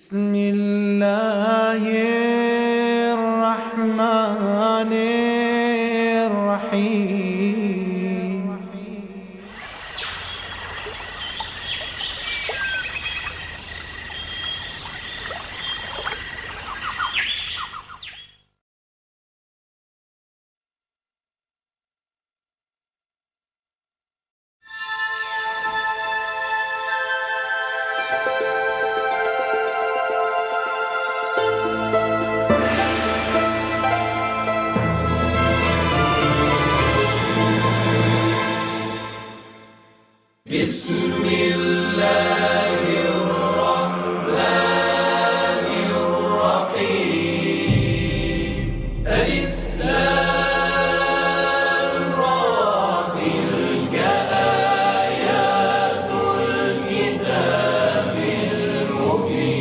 بسم الله الرحمن الرحيم. بسم الله الرحمن الرحيم. ألف لام را تلك آيات الكتاب المبين.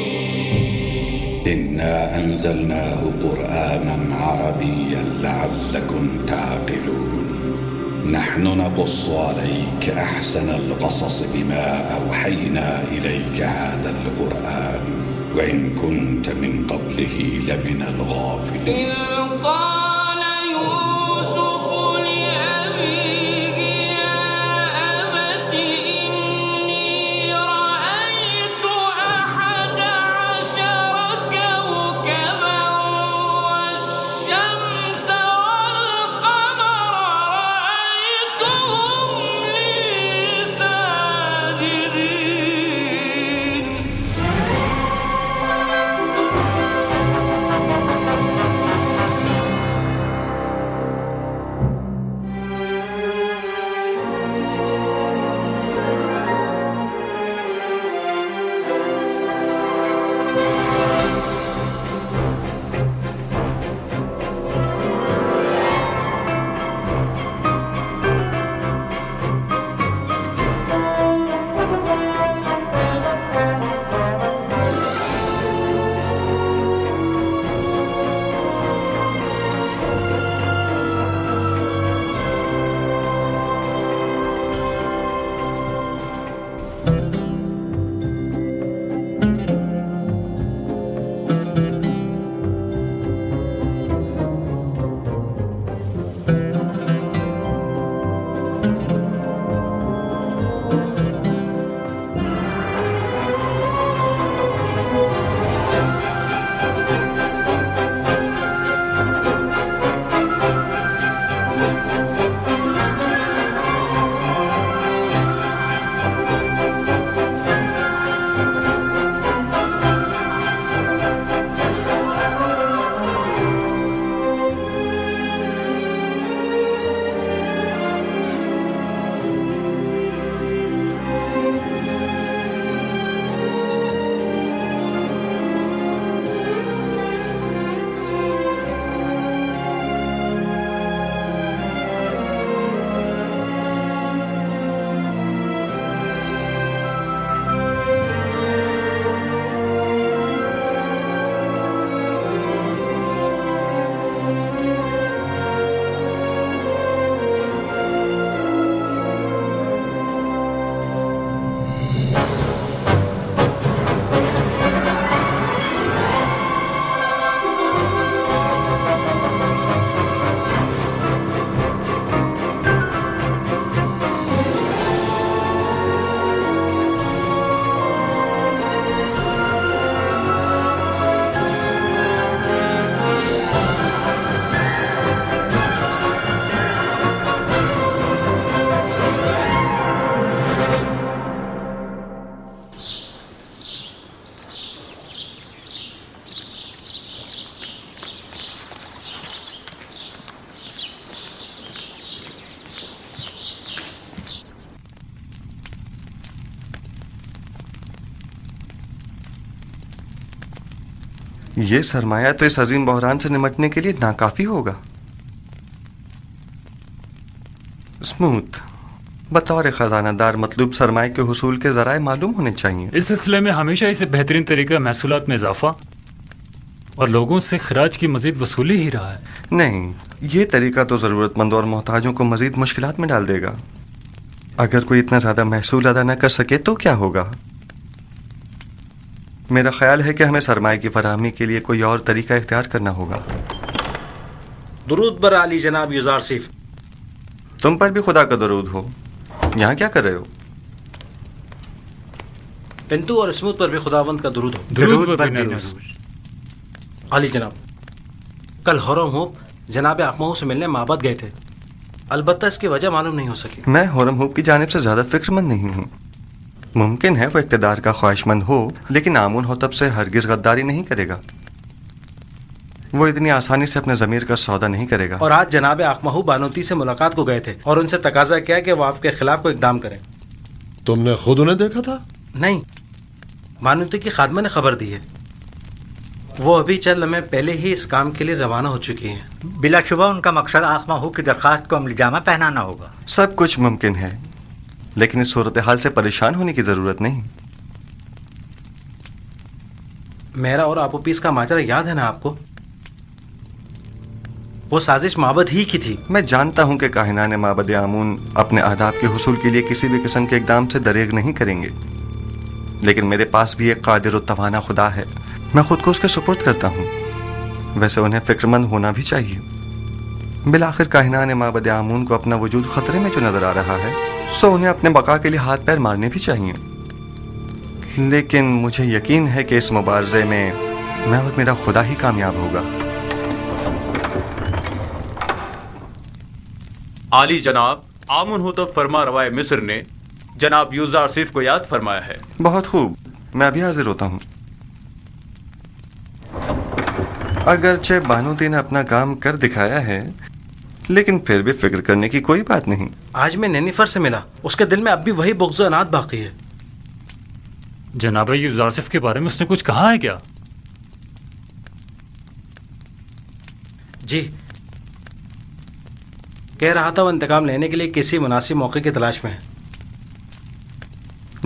إنا أنزلناه قرآنا عربيا لعلكم تعقلون. نحن نقص عليك أحسن القصص بما أوحينا إليك هذا القرآن وإن كنت من قبله لمن الغافلين. إذ قال يوسف لأبيه يا أبت إني رأيت 11 كوكبا والشمس والقمر رأيتهم لي ساجدين. یہ سرمایہ تو اس عظیم بحران سے نمٹنے کے لیے ناکافی ہوگا. اسموتھ، بطور خزانہ دار مطلوب سرمایہ کے حصول کے ذرائع معلوم ہونے چاہیے. اس سلسلے میں ہمیشہ اسے بہترین طریقہ محصولات میں اضافہ اور لوگوں سے خراج کی مزید وصولی ہی رہا ہے. نہیں، یہ طریقہ تو ضرورت مندوں اور محتاجوں کو مزید مشکلات میں ڈال دے گا. اگر کوئی اتنا زیادہ محصول ادا نہ کر سکے تو کیا ہوگا؟ میرا خیال ہے کہ ہمیں سرمایہ کی فراہمی کے لیے کوئی اور طریقہ اختیار کرنا ہوگا۔ درود بر علی جناب یوزار سیف۔ تم پر بھی خدا کا درود ہو۔ یہاں کیا کر رہے ہو؟ پنتو اور اسموتھ پر بھی خداوند کا درود ہو۔ درود بر نروز۔ علی جناب، کل ہورم ہوپ جناب اقمہو سے ملنے معبد گئے تھے، البتہ اس کی وجہ معلوم نہیں ہو سکی۔ میں ہورم ہوپ کی جانب سے زیادہ فکر مند نہیں ہوں۔ ممکن ہے وہ اقتدار کا خواہش مند ہو، لیکن آمون ہوتب سے ہرگز غداری نہیں کرے گا۔ وہ اتنی آسانی سے اپنے ضمیر کا سودا نہیں کرے گا۔ اور آج جناب اقمہو بانوتی سے ملاقات کو گئے تھے اور ان سے تقاضا کیا کہ وہ آپ کے خلاف کوئی اقدام کریں۔ تم نے خود انہیں دیکھا تھا؟ نہیں، بانوتی کی خادمہ نے خبر دی ہے۔ وہ ابھی چند لمحے پہلے ہی اس کام کے لیے روانہ ہو چکی ہیں۔ بلا شبہ ان کا مقصد اقمہو کی درخواست کو عملی جامہ پہنانا ہوگا۔ سب کچھ ممکن ہے، لیکن اس صورتحال سے پریشان ہونے کی ضرورت نہیں۔ میرا اور آپوپیس کا ماجرا یاد ہے نا آپ کو؟ وہ سازش معبد ہی کی تھی۔ میں جانتا ہوں کہ کاہنان معبد آمون اپنے اہداف کے حصول کے لیے کسی بھی قسم کے اقدام سے دریغ نہیں کریں گے، لیکن میرے پاس بھی ایک قادر و توانا خدا ہے۔ میں خود کو اس کے سپرد کرتا ہوں۔ ویسے انہیں فکر مند ہونا بھی چاہیے۔ بالآخر کاہنان معبد آمون کو اپنا وجود خطرے میں جو نظر آ رہا ہے، سو انہیں اپنے بقا کے لیے ہاتھ پیر مارنے بھی چاہیے۔ لیکن مجھے یقین ہے کہ اس مبارزے میں میں اور میرا خدا ہی کامیاب ہوگا۔ عالی جناب، آمن ہوتب فرما روائے مصر نے جناب یوزار سیف کو یاد فرمایا ہے۔ بہت خوب، میں ابھی حاضر ہوتا ہوں۔ اگرچہ بانوتی نے اپنا کام کر دکھایا ہے، لیکن پھر بھی فکر کرنے کی کوئی بات نہیں۔ آج میں نینیفر سے ملا، اس کے دل میں اب بھی وہی بغض و عناد باقی ہے۔ جناب یوزارسف کے بارے میں اس نے کچھ کہا ہے کیا؟ جی، کہہ رہا تھا وہ انتقام لینے کے لیے کسی مناسب موقع کی تلاش میں ہے۔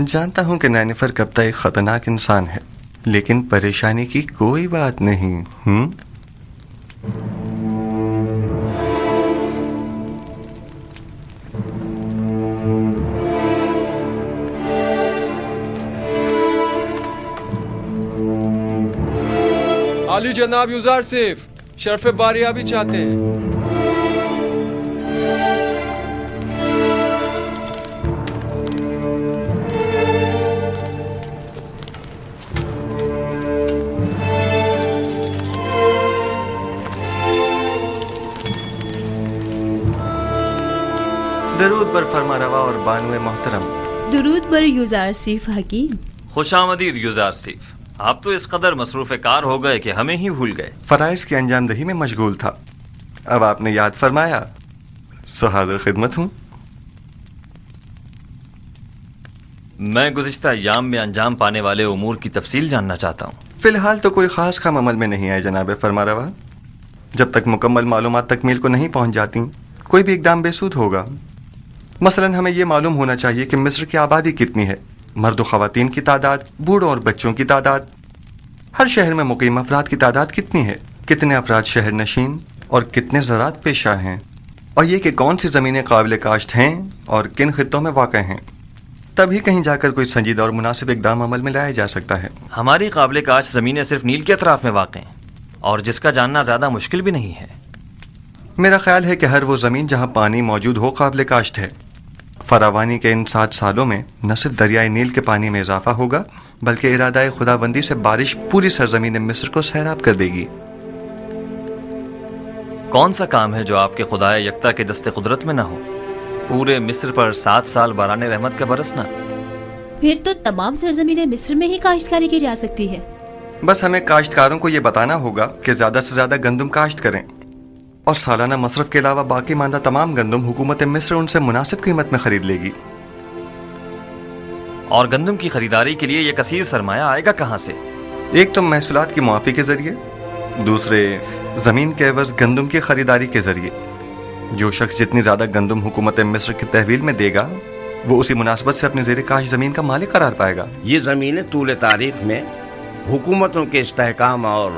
جانتا ہوں کہ نینیفر کبتا ایک خطرناک انسان ہے، لیکن پریشانی کی کوئی بات نہیں۔ علی جناب یوزار سیف شرف باریابی چاہتے ہیں۔ درود بر فرما روا اور بانو محترم۔ درود بر یوزار سیف حکیم۔ خوش آمدید یوزار سیف۔ آپ تو اس قدر مصروف کار ہو گئے کہ ہمیں ہی بھول گئے۔ فرائض کی انجام دہی میں مشغول تھا، اب آپ نے یاد فرمایا، سو حاضر خدمت ہوں۔ میں گزشتہ ایام میں انجام پانے والے امور کی تفصیل جاننا چاہتا ہوں۔ فی الحال تو کوئی خاص کام عمل میں نہیں آئے جناب فرما روا۔ جب تک مکمل معلومات تکمیل کو نہیں پہنچ جاتی، کوئی بھی اقدام بے سود ہوگا۔ مثلاً ہمیں یہ معلوم ہونا چاہیے کہ مصر کی آبادی کتنی ہے، مرد و خواتین کی تعداد، بوڑھوں اور بچوں کی تعداد، ہر شہر میں مقیم افراد کی تعداد کتنی ہے، کتنے افراد شہر نشین اور کتنے زراعت پیشہ ہیں، اور یہ کہ کون سی زمینیں قابل کاشت ہیں اور کن خطوں میں واقع ہیں۔ تبھی کہیں جا کر کوئی سنجیدہ اور مناسب اقدام عمل میں لایا جا سکتا ہے۔ ہماری قابل کاشت زمینیں صرف نیل کے اطراف میں واقع ہیں، اور جس کا جاننا زیادہ مشکل بھی نہیں ہے۔ میرا خیال ہے کہ ہر وہ زمین جہاں پانی موجود ہو قابل کاشت ہے۔ فراوانی کے ان 7 سالوں میں نہ صرف دریائے نیل کے پانی میں اضافہ ہوگا، بلکہ ارادہ خدا بندی سے بارش پوری سرزمین مصر کو سیراب کر دے گی۔ کون سا کام ہے جو آپ کے خدائے یکتا کے دست قدرت میں نہ ہو؟ پورے مصر پر 7 سال باران رحمت کا برسنا۔ پھر تو تمام سرزمین مصر میں ہی کاشتکاری کی جا سکتی ہے۔ بس ہمیں کاشتکاروں کو یہ بتانا ہوگا کہ زیادہ سے زیادہ گندم کاشت کریں، اور سالانہ مصرف کے علاوہ باقی ماندہ تمام گندم حکومت مصر ان سے مناسب قیمت میں خرید لے گی۔ اور گندم کی خریداری کے لیے یہ کثیر سرمایہ آئے گا کہاں سے؟ ایک تو محصولات کی معافی کے ذریعے، دوسرے زمین کے عوض گندم کی خریداری کے ذریعے۔ جو شخص جتنی زیادہ گندم حکومت مصر کی تحویل میں دے گا، وہ اسی مناسبت سے اپنی زیر کاش زمین کا مالک قرار پائے گا۔ یہ زمینیں طول تاریخ میں حکومتوں کے استحکام اور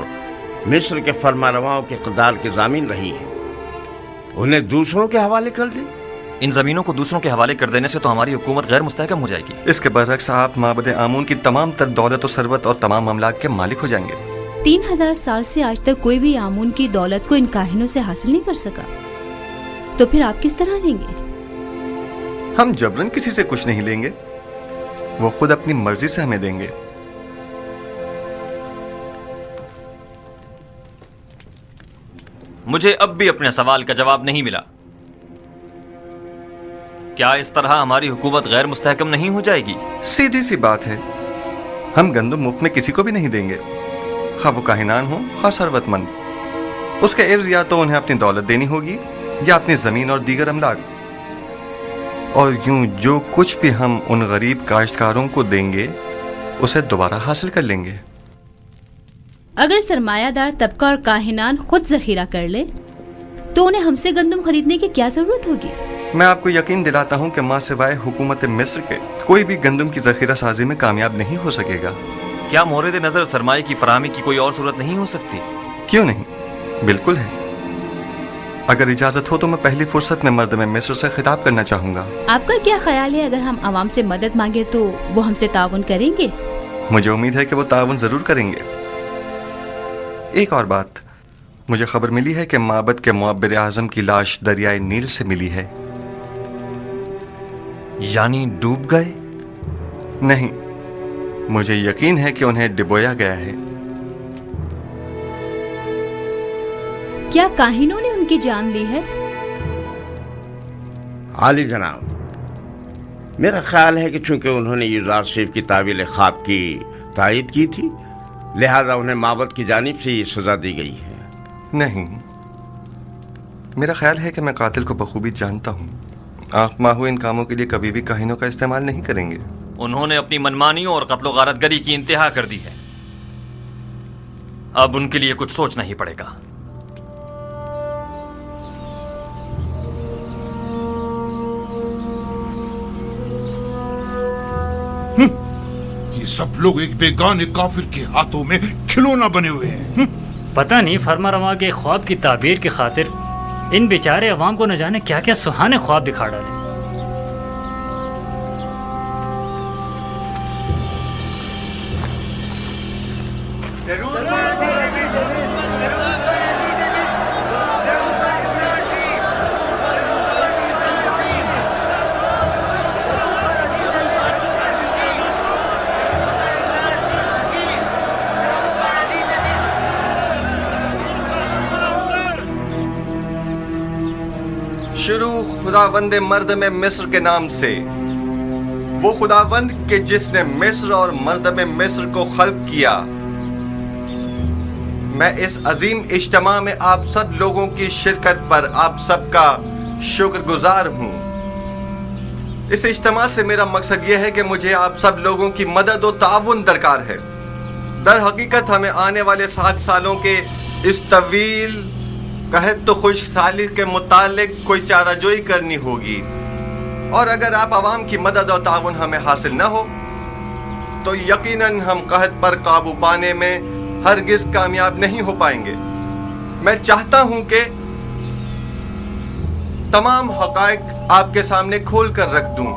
مصر کے فرما رواؤں کے اقتدار کے ضامن رہی ہیں، انہیں دوسروں کے حوالے کر دیں ان زمینوں کو دوسروں کے حوالے کر دینے سے تو ہماری حکومت غیر مستحکم ہو جائے گی. اس کے برعکس آپ معبد آمون کی تمام تر دولت و ثروت اور تمام املاک کے مالک ہو جائیں گے. 3000 سال سے آج تک کوئی بھی آمون کی دولت کو ان کاہنوں سے حاصل نہیں کر سکا، تو پھر آپ کس طرح لیں گے؟ ہم جبرن کسی سے کچھ نہیں لیں گے، وہ خود اپنی مرضی سے ہمیں دیں گے. مجھے اب بھی اپنے سوال کا جواب نہیں ملا. کیا اس طرح ہماری حکومت غیر مستحکم نہیں ہو جائے گی؟ سیدھی سی بات ہے، ہم گندم مفت میں کسی کو بھی نہیں دیں گے، خواہ وہ کاہنان ہوں خواہ ثروت مند. اس کے عوض یا تو انہیں اپنی دولت دینی ہوگی یا اپنی زمین اور دیگر املاک. اور یوں جو کچھ بھی ہم ان غریب کاشتکاروں کو دیں گے اسے دوبارہ حاصل کر لیں گے. اگر سرمایہ دار طبقہ اور کاہنان خود ذخیرہ کر لے تو انہیں ہم سے گندم خریدنے کی کیا ضرورت ہوگی؟ میں آپ کو یقین دلاتا ہوں کہ ماں سوائے حکومت مصر کے کوئی بھی گندم کی ذخیرہ سازی میں کامیاب نہیں ہو سکے گا. کیا مورد نظر سرمایہ کی فراہمی کی کوئی اور صورت نہیں ہو سکتی؟ کیوں نہیں، بالکل ہے. اگر اجازت ہو تو میں پہلی فرصت میں مردم مصر سے خطاب کرنا چاہوں گا. آپ کا کیا خیال ہے، اگر ہم عوام سے مدد مانگے تو وہ ہم سے تعاون کریں گے؟ مجھے امید ہے کہ وہ تعاون ضرور کریں گے. ایک اور بات، مجھے خبر ملی ہے کہ معبد کے معبر اعظم کی لاش دریائے نیل سے ملی ہے. یعنی ڈوب گئے؟ نہیں، مجھے یقین ہے کہ انہیں ڈبویا گیا ہے. کیا کاہنوں نے ان کی جان لی ہے؟ عالی جناب، میرا خیال ہے کہ چونکہ انہوں نے یوزار شریف کی تعویل خواب کی تائید کی تھی لہذا انہیں معبد کی جانب سے یہ سزا دی گئی ہے. نہیں، میرا خیال ہے کہ میں قاتل کو بخوبی جانتا ہوں. آنکھ ماہو ان کاموں کے لیے کبھی بھی کاہنوں کا استعمال نہیں کریں گے. انہوں نے اپنی منمانیوں اور قتل و غارت گری کی انتہا کر دی ہے. اب ان کے لیے کچھ سوچنا ہی پڑے گا. یہ سب لوگ ایک بیگانے کافر کے ہاتھوں میں کھلونا بنے ہوئے ہیں. پتہ نہیں فرما رواں کے خواب کی تعبیر کی خاطر ان بیچارے عوام کو نہ جانے کیا کیا سہانے خواب دکھا ڈالے. شروع خداوند مردم مصر کے نام سے، وہ خداوند کہ جس نے مصر اور مردم مصر کو خلق کیا. میں اس عظیم اجتماع میں آپ سب لوگوں کی شرکت پر آپ سب کا شکر گزار ہوں. اس اجتماع سے میرا مقصد یہ ہے کہ مجھے آپ سب لوگوں کی مدد و تعاون درکار ہے. در حقیقت ہمیں آنے والے 7 سالوں کے اس طویل قحط تو خشک سالی کے متعلق کوئی چارہ جوئی کرنی ہوگی، اور اگر آپ عوام کی مدد اور تعاون ہمیں حاصل نہ ہو تو یقیناً ہم قحط پر قابو پانے میں ہرگز کامیاب نہیں ہو پائیں گے. میں چاہتا ہوں کہ تمام حقائق آپ کے سامنے کھول کر رکھ دوں.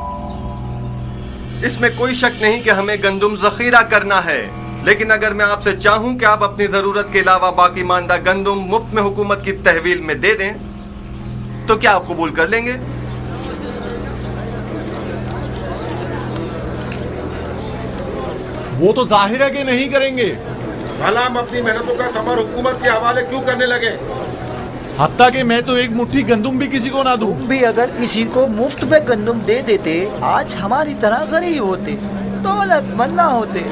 اس میں کوئی شک نہیں کہ ہمیں گندم ذخیرہ کرنا ہے، لیکن اگر میں آپ سے چاہوں کہ آپ اپنی ضرورت کے علاوہ باقی ماندہ گندم مفت میں حکومت کی تحویل میں دے دیں تو کیا آپ قبول کر لیں گے؟ وہ تو ظاہر ہے کہ نہیں کریں گے. سلام اپنی محنتوں کا ثمر حکومت کے حوالے کیوں کرنے لگے؟ حتیٰ کہ میں تو ایک مٹھی گندم بھی کسی کو نہ دوں. تم بھی اگر کسی کو مفت میں گندم دے دیتے آج ہماری طرح غریب ہوتے، دولت مند نہ ہوتے.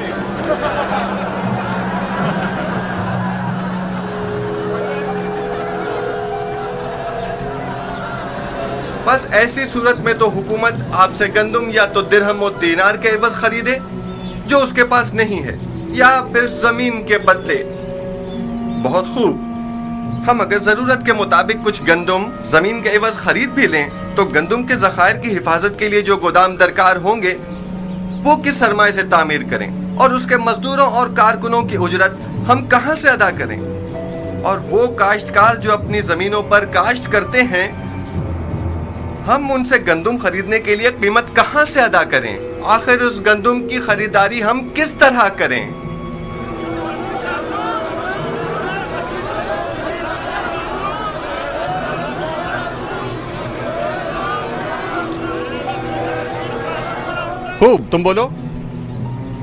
بس ایسی صورت میں تو حکومت آپ سے گندم یا تو درہم و دینار کے عوض خریدے جو اس کے پاس نہیں ہے، یا پھر زمین کے بدلے. بہت خوب، ہم اگر ضرورت کے مطابق کچھ گندم زمین کے عوض خرید بھی لیں تو گندم کے ذخائر کی حفاظت کے لیے جو گودام درکار ہوں گے وہ کس سرمایہ سے تعمیر کریں، اور اس کے مزدوروں اور کارکنوں کی اجرت ہم کہاں سے ادا کریں؟ اور وہ کاشتکار جو اپنی زمینوں پر کاشت کرتے ہیں ہم ان سے گندم خریدنے کے لیے قیمت کہاں سے ادا کریں؟ آخر اس گندم کی خریداری ہم کس طرح کریں؟ خوب، تم بولو۔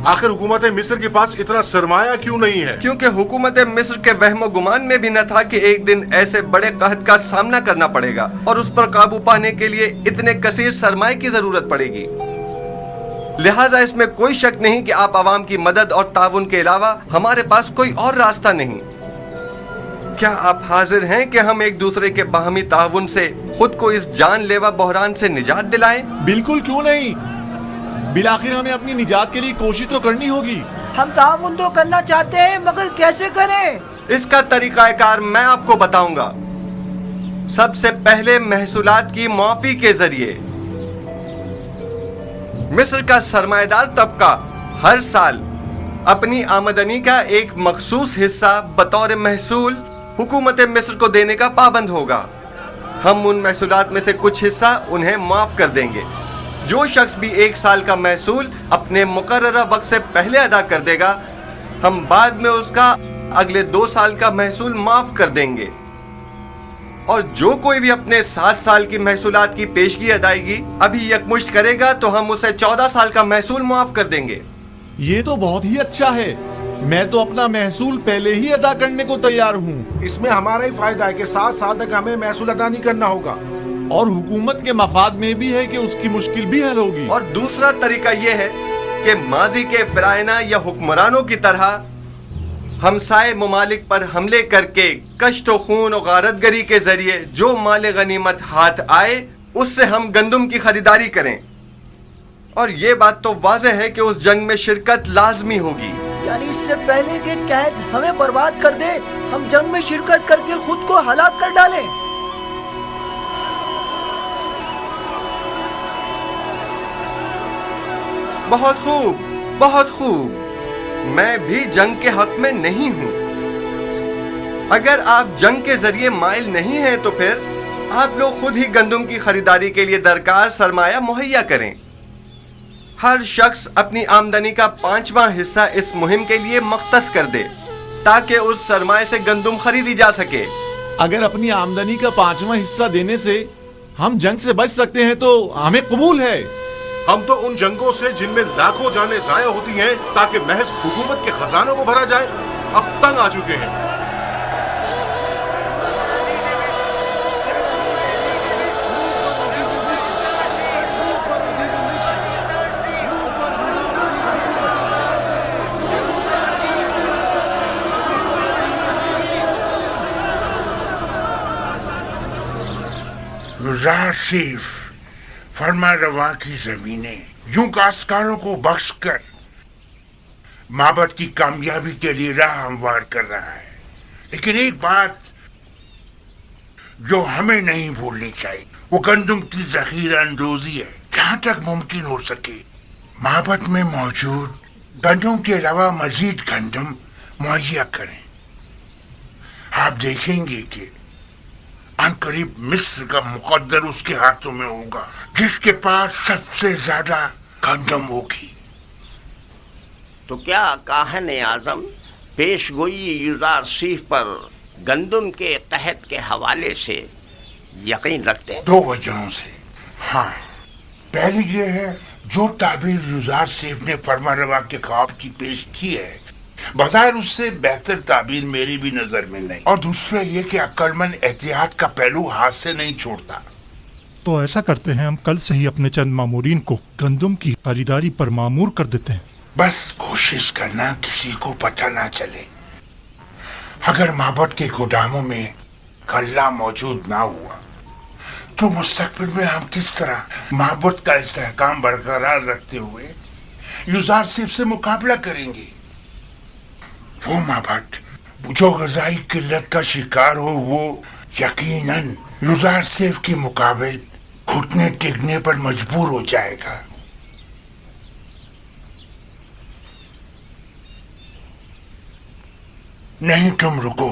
آخر حکومت مصر کے پاس اتنا سرمایہ کیوں نہیں ہے؟ کیونکہ حکومت مصر کے وہم و گمان میں بھی نہ تھا کہ ایک دن ایسے بڑے قحط کا سامنا کرنا پڑے گا اور اس پر قابو پانے کے لیے اتنے کثیر سرمایہ کی ضرورت پڑے گی۔ لہٰذا اس میں کوئی شک نہیں کہ آپ عوام کی مدد اور تعاون کے علاوہ ہمارے پاس کوئی اور راستہ نہیں۔ کیا آپ حاضر ہیں کہ ہم ایک دوسرے کے باہمی تعاون سے خود کو اس جان لیوا بحران سے نجات دلائیں؟ بالکل کیوں نہیں، بالآخر ہمیں اپنی نجات کے لیے کوشش تو کرنی ہوگی۔ ہم تعاون تو کرنا چاہتے ہیں مگر کیسے کریں؟ اس کا طریقہ کار میں آپ کو بتاؤں گا۔ سب سے پہلے محصولات کی معافی کے ذریعے مصر کا سرمایہ دار طبقہ ہر سال اپنی آمدنی کا ایک مخصوص حصہ بطور محصول حکومت مصر کو دینے کا پابند ہوگا۔ ہم ان محصولات میں سے کچھ حصہ انہیں معاف کر دیں گے۔ جو شخص بھی 1 سال کا محصول اپنے مقررہ وقت سے پہلے ادا کر دے گا، ہم بعد میں اس کا اگلے 2 سال کا محصول معاف کر دیں گے، اور جو کوئی بھی اپنے 7 سال کی محصولات کی پیشگی ادائیگی ابھی یکمشت کرے گا تو ہم اسے 14 سال کا محصول معاف کر دیں گے۔ یہ تو بہت ہی اچھا ہے، میں تو اپنا محصول پہلے ہی ادا کرنے کو تیار ہوں۔ اس میں ہمارا ہی فائدہ ہے کہ 7 سال تک ہمیں محصول ادا نہیں کرنا ہوگا، اور حکومت کے مفاد میں بھی ہے کہ اس کی مشکل بھی حل ہوگی۔ اور دوسرا طریقہ یہ ہے کہ ماضی کے فرعونہ یا حکمرانوں کی طرح ہمسائے ممالک پر حملے کر کے کشت و خون و غارت گری کے ذریعے جو مال غنیمت ہاتھ آئے اس سے ہم گندم کی خریداری کریں۔ اور یہ بات تو واضح ہے کہ اس جنگ میں شرکت لازمی ہوگی۔ یعنی اس سے پہلے کہ قحط ہمیں برباد کر دے، ہم جنگ میں شرکت کر کے خود کو ہلاک کر ڈالیں۔ بہت خوب، بہت خوب۔ میں بھی جنگ کے حق میں نہیں ہوں۔ اگر آپ جنگ کے ذریعے مائل نہیں ہیں تو پھر آپ لوگ خود ہی گندم کی خریداری کے لیے درکار سرمایہ مہیا کریں۔ ہر شخص اپنی آمدنی کا 5واں حصہ اس مہم کے لیے مختص کر دے تاکہ اس سرمایہ سے گندم خریدی جا سکے۔ اگر اپنی آمدنی کا 5واں حصہ دینے سے ہم جنگ سے بچ سکتے ہیں تو ہمیں قبول ہے۔ ہم تو ان جنگوں سے جن میں لاکھوں جانیں ضائع ہوتی ہیں تاکہ محض حکومت کے خزانوں کو بھرا جائے، اب تنگ آ چکے ہیں۔ صرف فرما روا کی زمینیں یوں کاشتکاروں کو بخش کر معبد کی کامیابی کے لیے راہ ہموار کر رہا ہے، لیکن ایک بات جو ہمیں نہیں بھولنی چاہیے وہ گندم کی ذخیرہ اندوزی ہے۔ جہاں تک ممکن ہو سکے معبد میں موجود گندم کے علاوہ مزید گندم مہیا کریں۔ آپ دیکھیں گے کہ ان قریب مصر کا مقدر اس کے ہاتھوں میں ہوگا جس کے پاس سب سے زیادہ گندم ہوگی۔ تو کیا کاہن اعظم پیش گوئی یوزارسیف پر گندم کے قحط کے حوالے سے یقین رکھتے ہیں؟ 2 وجہوں سے۔ ہاں، پہلی یہ ہے جو تعبیر یوزارسیف نے فرما روا کے خواب کی پیش کی ہے بظاہر اس سے بہتر تعبیر میری بھی نظر میں نہیں، اور دوسرا یہ کہ عقل مند احتیاط کا پہلو ہاتھ سے نہیں چھوڑتا۔ تو ایسا کرتے ہیں، ہم کل سے ہی اپنے چند مامورین کو گندم کی خریداری پر مامور کر دیتے ہیں۔ بس کوشش کرنا کسی کو پتہ نہ چلے۔ اگر معبد کے گوداموں میں غلہ موجود نہ ہوا تو مستقبل میں ہم کس طرح معبد کا استحکام برقرار رکھتے ہوئے یوزارسیف سے مقابلہ کریں گے؟ وہ معبد جو غذائی قلت کا شکار ہو وہ یقیناً یوزارسیف کے مقابل گھٹنے ٹیکنے پر مجبور ہو جائے گا۔ نہیں، تم رکو۔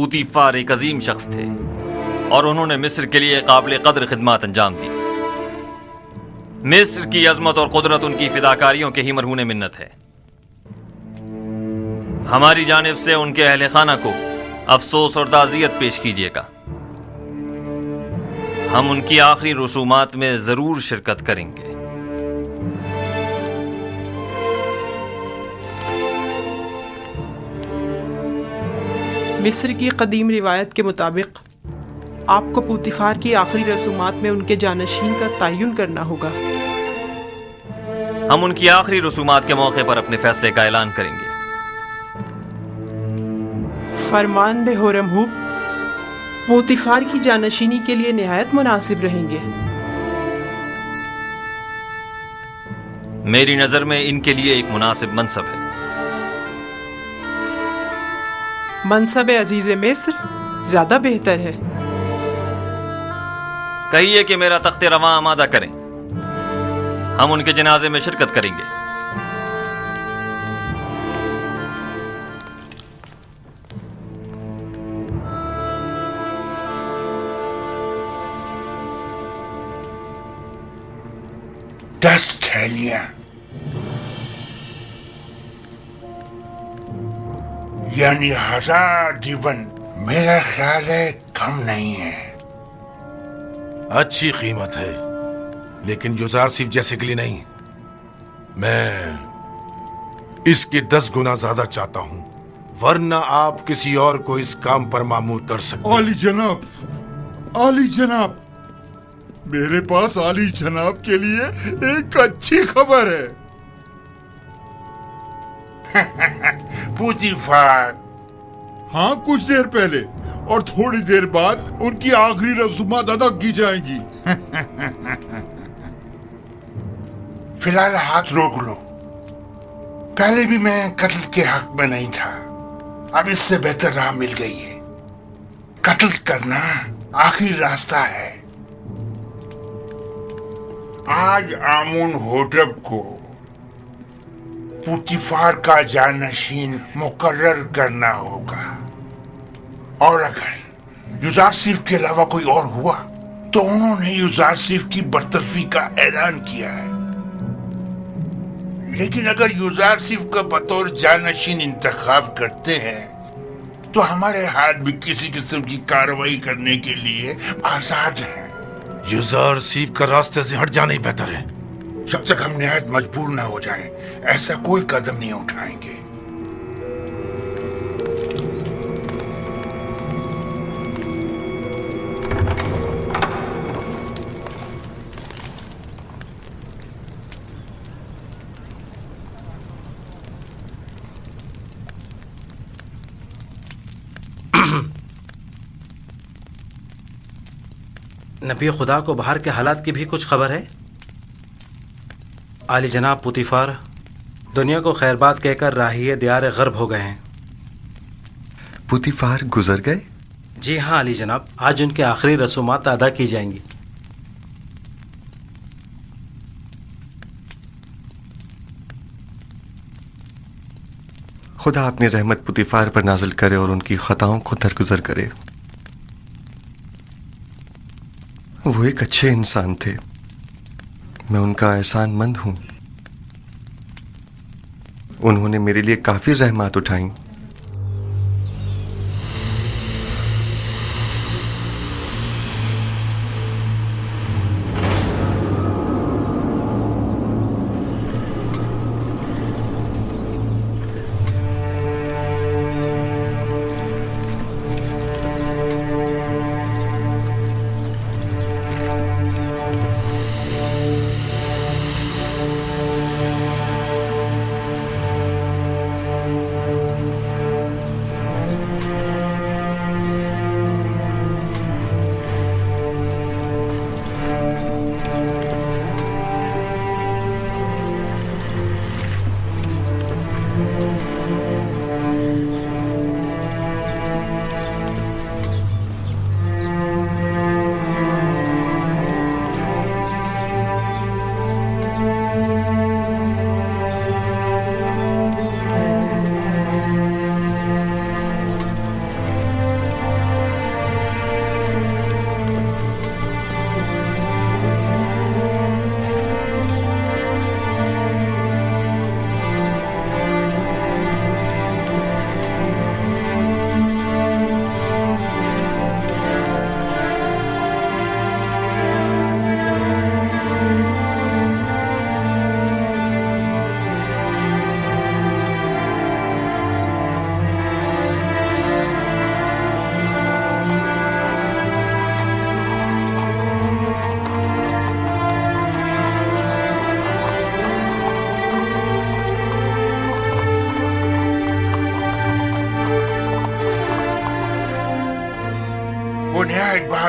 پوتیفار ایک عظیم شخص تھے اور انہوں نے مصر کے لیے قابل قدر خدمات انجام دی. مصر کی عظمت اور قدرت ان کی فداکاریوں کے ہی مرہون منت ہے. ہماری جانب سے ان کے اہل خانہ کو افسوس اور تعزیت پیش کیجیے گا. ہم ان کی آخری رسومات میں ضرور شرکت کریں گے. مصر کی قدیم روایت کے مطابق آپ کو پوتیفار کی آخری رسومات میں ان کے جانشین کا تعین کرنا ہوگا. ہم ان کی آخری رسومات کے موقع پر اپنے فیصلے کا اعلان کریں گے. فرمان بے ہورمہوب پوتیفار کی جانشینی کے لیے نہایت مناسب رہیں گے. میری نظر میں ان کے لیے ایک مناسب منصب ہے. منصب عزیز مصر زیادہ بہتر ہے. کہیے کہ میرا تخت رواں آمادہ کریں. ہم ان کے جنازے میں شرکت کریں گے. دس تھیلیاں یعنی 1000 دیوان، میرا خیال ہے کم نہیں ہے. اچھی قیمت ہے لیکن یوزارسیف جیسے کے لیے نہیں. میں اس کے 10 گنا زیادہ چاہتا ہوں، ورنہ آپ کسی اور کو اس کام پر مامور کر سکتے. عالی جناب، میرے پاس عالی جناب کے لیے ایک اچھی خبر ہے. پوتیفار، ہاں کچھ دیر پہلے اور تھوڑی دیر بعد ان کی آخری رسومات ادا کی جائیں گی. فی الحال ہاتھ روک لو. پہلے بھی میں قتل کے حق میں نہیں تھا، اب اس سے بہتر راہ مل گئی ہے. قتل کرنا آخری راستہ ہے. آج آمون ہوٹب کو پوتیفار کا جانشین مقرر کرنا ہوگا، اور اگر یوزارسیف کے علاوہ کوئی اور ہوا تو انہوں نے یوزارسیف کی برطرفی کا اعلان کیا ہے. لیکن اگر یوزارسیف کا بطور جانشین انتخاب کرتے ہیں تو ہمارے ہاتھ بھی کسی قسم کی کارروائی کرنے کے لیے آزاد ہیں. یوزارسیف کا راستے سے ہٹ جانا ہی بہتر ہے. جب تک ہم نہایت مجبور نہ ہو جائیں ایسا کوئی قدم نہیں اٹھائیں گے. نبی خدا کو باہر کے حالات کی بھی کچھ خبر ہے؟ عالی جناب پوتیفار دنیا کو خیر بات کہہ کر راہی دیار غرب ہو گئے ہیں. پوتیفار گزر گئے؟ جی ہاں علی جناب، آج ان کے آخری رسومات ادا کی جائیں گی. خدا اپنی رحمت پوتیفار پر نازل کرے اور ان کی خطاؤں کو درگزر کرے. وہ ایک اچھے انسان تھے، میں ان کا احسان مند ہوں. انہوں نے میرے لیے کافی زحمات اٹھائیں.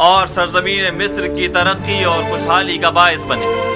اور سرزمین مصر کی ترقی اور خوشحالی کا باعث بنے۔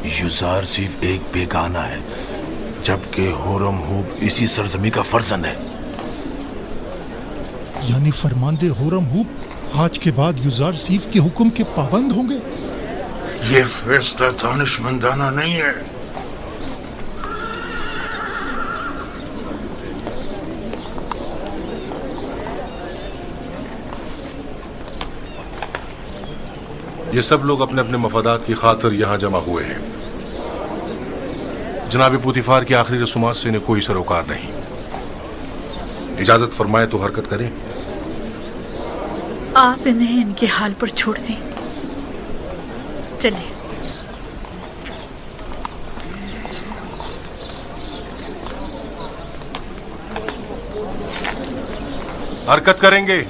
یوزارسیف ایک بیگانہ ہے، جبکہ ہورم ہوب اسی سرزمین کا فرزند ہے۔ یعنی فرماندے ہورم ہوب آج کے بعد یوزارسیف کے حکم کے پابند ہوں گے؟ یہ فیصلہ دانشمندانہ نہیں ہے۔ یہ سب لوگ اپنے اپنے مفادات کی خاطر یہاں جمع ہوئے ہیں۔ جناب پوتیفار کی آخری رسومات سے انہیں کوئی سروکار نہیں۔ اجازت فرمائے تو حرکت کریں۔ آپ انہیں ان کے حال پر چھوڑ دیں، چلیں۔ حرکت کریں گے۔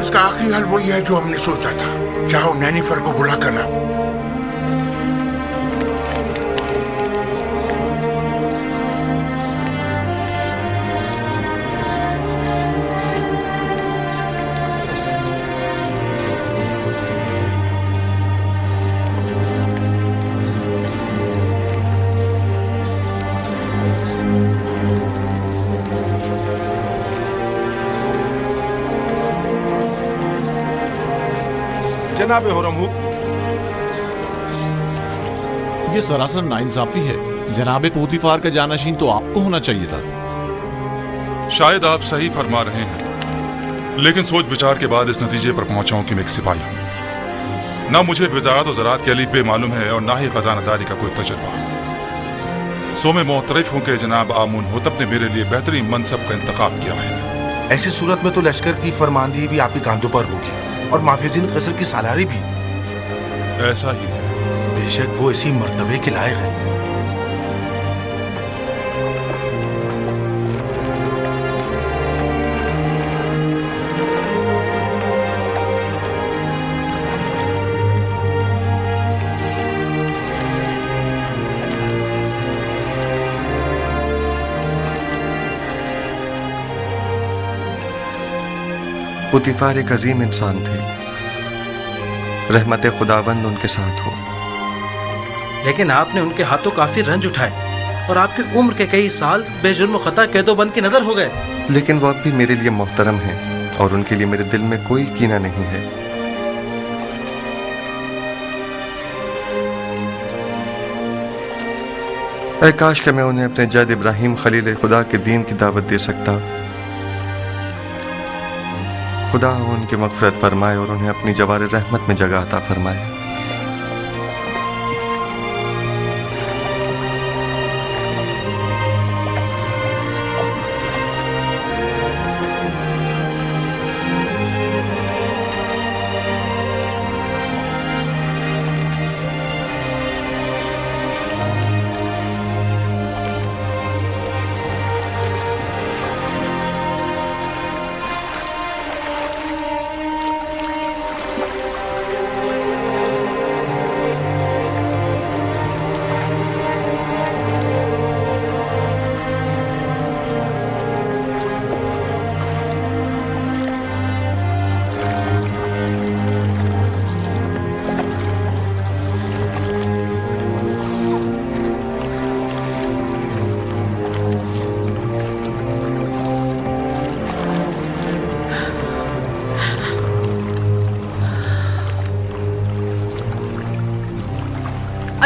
اس کا آخری حل وہی ہے جو ہم نے سوچا تھا۔ چاہو نینیفر کو بلا کر لاؤ۔ جناب ہورم ہوب، یہ سراسر ناانصافی ہے۔ جناب پوتیفار کا جانشین تو آپ کو ہونا چاہیے تھا۔ شاید آپ صحیح فرما رہے ہیں، لیکن سوچ بچار کے بعد اس نتیجے پر پہنچا ہوں کہ میں ایک سپاہی ہوں۔ نہ مجھے وزارت و زراعت کے الف بے معلوم ہے اور نہ ہی خزانہ داری کا کوئی تجربہ۔ سو میں معترف ہوں کہ جناب آمون ہوتب نے میرے لیے بہترین منصب کا انتخاب کیا ہے۔ ایسی صورت میں تو لشکر کی فرماندہی بھی آپ کے کاندھوں پر ہوگی اور محافظین قصر کی سالاری بھی۔ ایسا ہی ہے۔ بے شک وہ اسی مرتبے کے لائق ہے۔ پوتیفار ایک عظیم انسان تھے، رحمت خداوند ان کے ساتھ ہو۔ لیکن آپ نے ان کے ہاتھوں کافی رنج اٹھائے اور آپ کی عمر کے کئی سال بے جرم و خطا قید و بند کی نظر ہو گئے۔ لیکن وہ اب بھی میرے لیے محترم ہیں اور ان کے لیے میرے دل میں کوئی کینہ نہیں ہے۔ اے کاش کہ میں انہیں اپنے جد ابراہیم خلیل خدا کے دین کی دعوت دے سکتا۔ خدا ان کی مغفرت فرمائے اور انہیں اپنی جوار رحمت میں جگہ عطا فرمائے۔